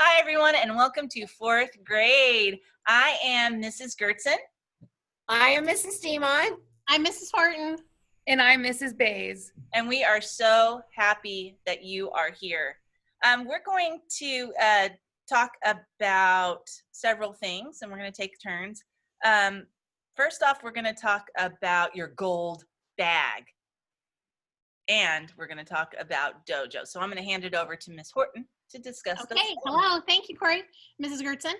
Hi, everyone, and welcome to fourth grade. I am Mrs. Gertzen. I am Mrs. Demon. I'm Mrs. Horton. And I'm Mrs. Bays. And we are so happy that you are here. We're going to talk about several things, and we're going to take turns. First off, we're going to talk about your gold bag. And we're going to talk about Dojo. So I'm going to hand it over to Miss Horton to discuss those Okay, things. hello. Thank you, Corey. Mrs. Gertzen.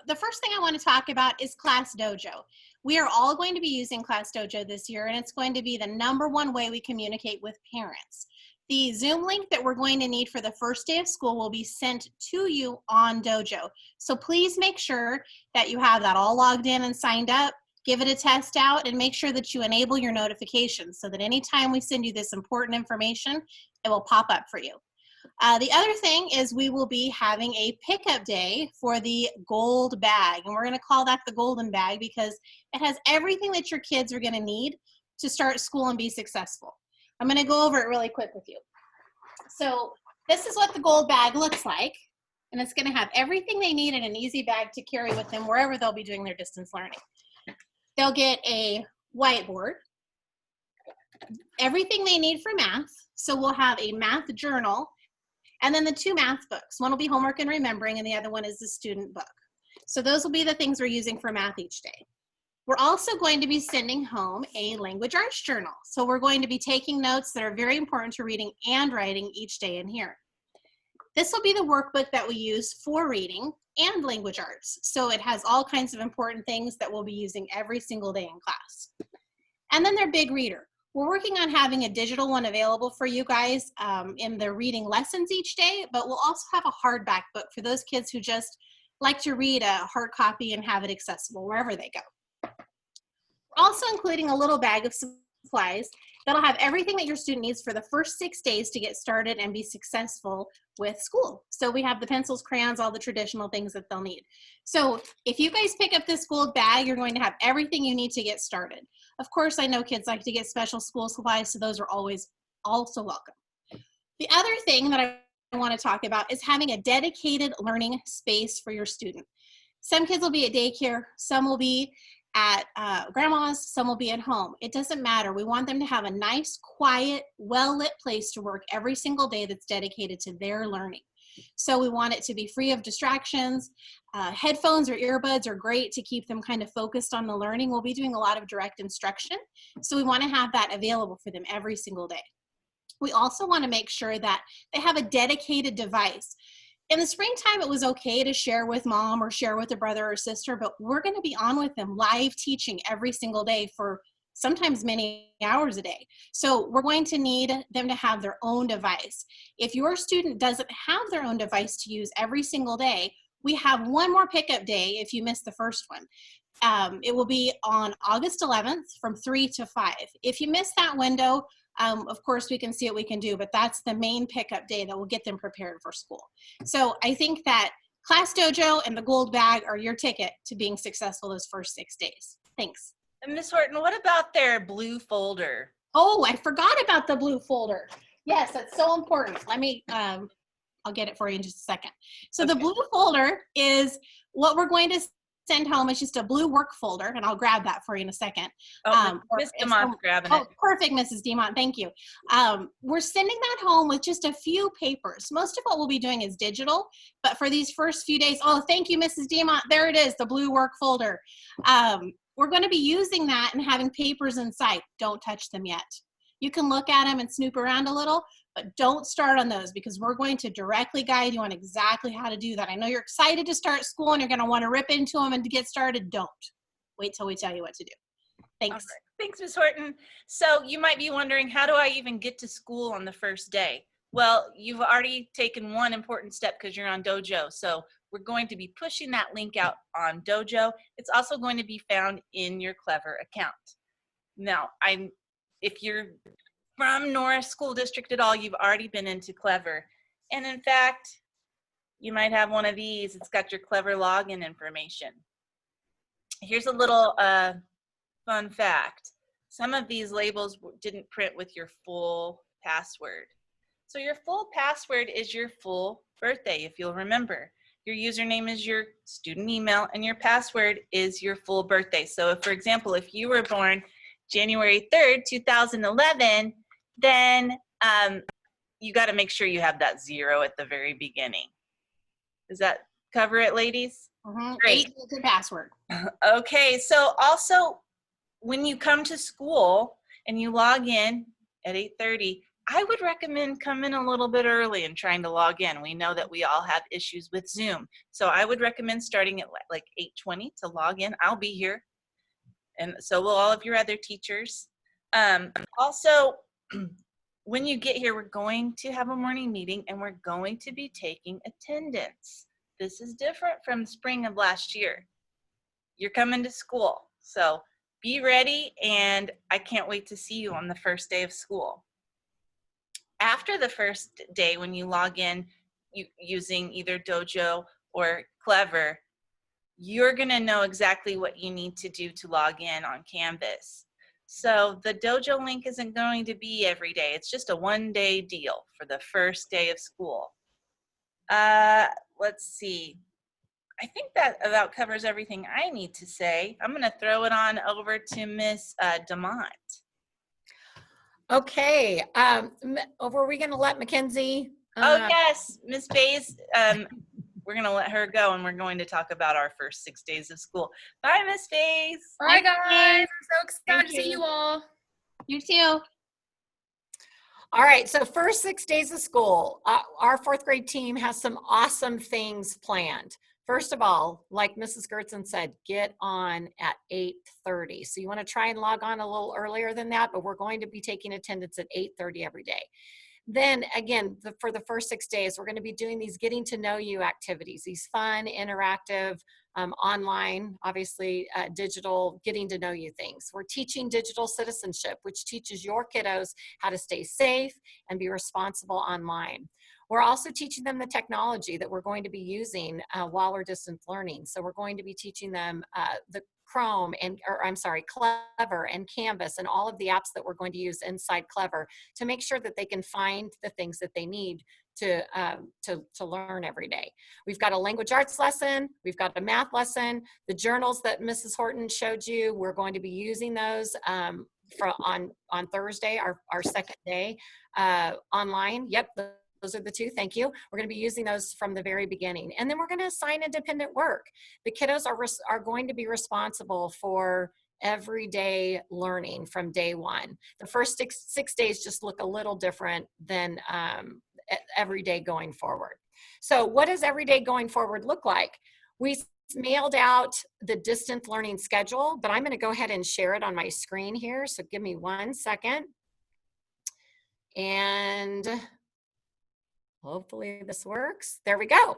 The first thing I want to talk about is Class Dojo. We are all going to be using Class Dojo this year, and it's going to be the #1 way we communicate with parents. The Zoom link that we're going to need for the first day of school will be sent to you on Dojo. So please make sure that you have that all logged in and signed up. Give it a test out and make sure that you enable your notifications so that anytime we send you this important information, it will pop up for you. The other thing is we will be having a pickup day for the gold bag, and we're going to call that the golden bag because it has everything that your kids are going to need to start school and be successful. I'm going to go over it really quick with you. So this is what the gold bag looks like, and it's going to have everything they need in an easy bag to carry with them wherever they'll be doing their distance learning. They'll get a whiteboard, everything they need for math, so we'll have a math journal, and then the 2 math books. One will be homework and remembering, and the other one is the student book. So those will be the things we're using for math each day. We're also going to be sending home a language arts journal. So we're going to be taking notes that are very important to reading and writing each day in here. This will be the workbook that we use for reading and language arts. So it has all kinds of important things that we'll be using every single day in class. And then their big reader. We're working on having a digital one available for you guys in the reading lessons each day, but we'll also have a hardback book for those kids who just like to read a hard copy and have it accessible wherever they go. We're also including a little bag of supplies that'll have everything that your student needs for the first 6 days to get started and be successful with school. So we have the pencils, crayons, all the traditional things that they'll need. So if you guys pick up this gold bag, you're going to have everything you need to get started. Of course, I know kids like to get special school supplies, so those are always also welcome. The other thing that I want to talk about is having a dedicated learning space for your student. Some kids will be at daycare, some will be at grandma's, some will be at home. It doesn't matter. We want them to have a nice, quiet, well-lit place to work every single day that's dedicated to their learning. So we want it to be free of distractions. Headphones or earbuds are great to keep them kind of focused on the learning. We'll be doing a lot of direct instruction, so we want to have that available for them every single day. We also want to make sure that they have a dedicated device. In the springtime, it was okay to share with mom or share with a brother or sister, but we're going to be on with them live teaching every single day for sometimes many hours a day. So we're going to need them to have their own device. If your student doesn't have their own device to use every single day, we have one more pickup day if you missed the first one. It will be on August 11th from 3 to 5. If you miss that window, of course, we can see what we can do, but that's the main pickup day that will get them prepared for school. So I think that Class Dojo and the gold bag are your ticket to being successful those first 6 days. Thanks. And Miss Horton, what about their blue folder? Oh, I forgot about the blue folder. Yes, that's so important. Let me, I'll get it for you in just a second. So Okay. The blue folder is what we're going to send home. It's just a blue work folder, and I'll grab that for you in a second. Miss DeMont's grabbing it. Oh, perfect, Mrs. DeMont, thank you. We're sending that home with just a few papers. Most of what we'll be doing is digital, but for these first few days, oh, thank you, Mrs. DeMont. There it is, the blue work folder. We're going to be using that and having papers inside. Don't touch them yet. You can look at them and snoop around a little, but don't start on those because we're going to directly guide you on exactly how to do that. I know you're excited to start school and you're going to want to rip into them and to get started. Don't. Wait till we tell you what to do. Thanks. Right. Thanks, Ms. Horton. So you might be wondering, how do I even get to school on the first day? Well, you've already taken one important step because you're on Dojo. So we're going to be pushing that link out on Dojo. It's also going to be found in your Clever account. Now, if you're from Norris School District at all, you've already been into Clever. And in fact, you might have one of these. It's got your Clever login information. Here's a little fun fact. Some of these labels didn't print with your full password. So your full password is your full birthday, if you'll remember. Your username is your student email and your password is your full birthday. So if, for example, if you were born January 3rd, 2011, then you got to make sure you have that 0 at the very beginning. Does that cover it, ladies? Great. 8-digit password. Okay, so also when you come to school and you log in at 8:30, I would recommend coming a little bit early and trying to log in. We know that we all have issues with Zoom. So I would recommend starting at like 8:20 to log in. I'll be here. And so will all of your other teachers. Also, when you get here, we're going to have a morning meeting and we're going to be taking attendance. This is different from spring of last year. You're coming to school. So be ready, and I can't wait to see you on the first day of school. After the first day, when you log in using either Dojo or Clever, you're gonna know exactly what you need to do to log in on Canvas. So the Dojo link isn't going to be every day. It's just a one-day deal for the first day of school. Let's see. I think that about covers everything I need to say. I'm gonna throw it on over to Miss DeMont. Okay. Were we going to let Mackenzie? Oh yes, Miss Bays, we're gonna let her go and we're going to talk about our first 6 days of school. Bye, Miss Bays. Bye, guys. I'm so excited to Thank see you. you all. You too. All right, so first 6 days of school, our fourth grade team has some awesome things planned. First of all, like Mrs. Gertson said, get on at 8:30. So you want to try and log on a little earlier than that, but we're going to be taking attendance at 8:30 every day. Then again, for the first 6 days, we're going to be doing these getting to know you activities, these fun, interactive, online, obviously digital, getting to know you things. We're teaching digital citizenship, which teaches your kiddos how to stay safe and be responsible online. We're also teaching them the technology that we're going to be using while we're distance learning. So we're going to be teaching them the Chrome Clever and Canvas and all of the apps that we're going to use inside Clever to make sure that they can find the things that they need to learn every day. We've got a language arts lesson, we've got a math lesson, the journals that Mrs. Horton showed you, we're going to be using those on Thursday, our second day online. Yep, those are the two, thank you. We're gonna be using those from the very beginning. And then we're gonna assign independent work. The kiddos are going to be responsible for everyday learning from day one. The first six days just look a little different than every day going forward. So what does every day going forward look like? We mailed out the distant learning schedule, but I'm gonna go ahead and share it on my screen here. So give me 1 second. And hopefully this works. There we go.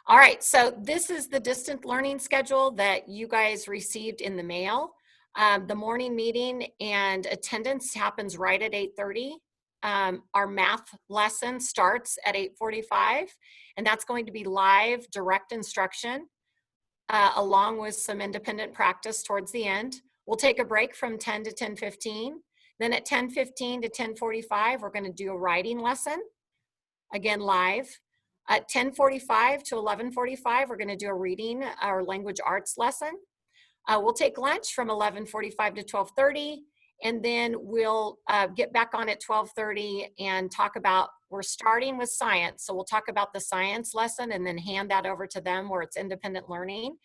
All right, so this is the distant learning schedule that you guys received in the mail. The morning meeting and attendance happens right at 8:30. Our math lesson starts at 8:45, and that's going to be live direct instruction along with some independent practice towards the end. We'll take a break from 10 to 10:15. Then at 10:15 to 10:45, we're going to do a writing lesson, again live. At 10:45 to 11:45, we're going to do a reading or language arts lesson. We'll take lunch from 11:45 to 12:30, and then we'll get back on at 12:30 and talk about, we're starting with science, so we'll talk about the science lesson and then hand that over to them where it's independent learning.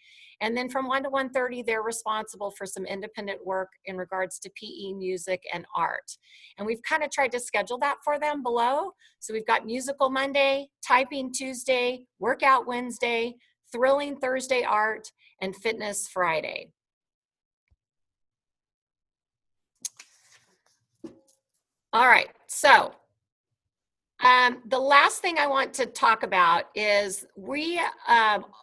And then from 1 to 1:30, they're responsible for some independent work in regards to PE, music, and art. And we've kind of tried to schedule that for them below. So we've got musical Monday, typing Tuesday, workout Wednesday, thrilling Thursday art, and fitness Friday. All right, so the last thing I want to talk about is we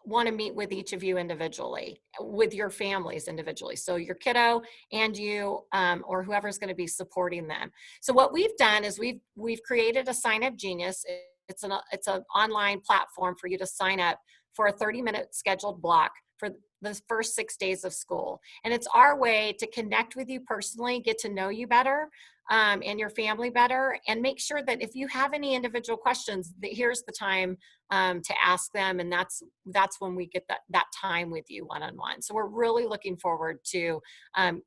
want to meet with each of you individually, with your families individually. So your kiddo and you, or whoever's going to be supporting them. So what we've done is we've created a Sign Up Genius. It's an online platform for you to sign up for a 30-minute scheduled block for the first 6 days of school. And it's our way to connect with you personally, get to know you better, and your family better, and make sure that if you have any individual questions, that here's the time to ask them, and that's when we get that time with you one-on-one. So we're really looking forward to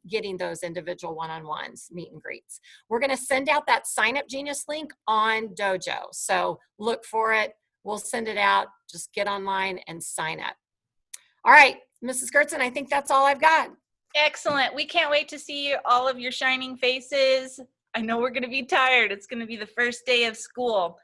getting those individual one-on-ones, meet and greets. We're going to send out that Sign Up Genius link on Dojo, so look for it. We'll send it out. Just get online and sign up. All right, Mrs. Gertzen, I think that's all I've got. Excellent. We can't wait to see all of your shining faces. I know we're going to be tired. It's going to be the first day of school.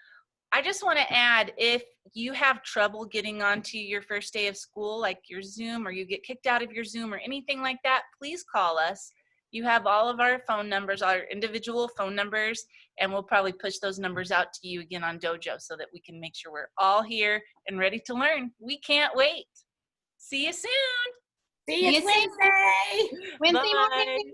I just want to add, if you have trouble getting onto your first day of school, like your Zoom, or you get kicked out of your Zoom or anything like that, please call us. You have all of our phone numbers, our individual phone numbers, and we'll probably push those numbers out to you again on Dojo so that we can make sure we're all here and ready to learn. We can't wait. See you soon. See you See you soon. Wednesday. Wednesday Bye. morning.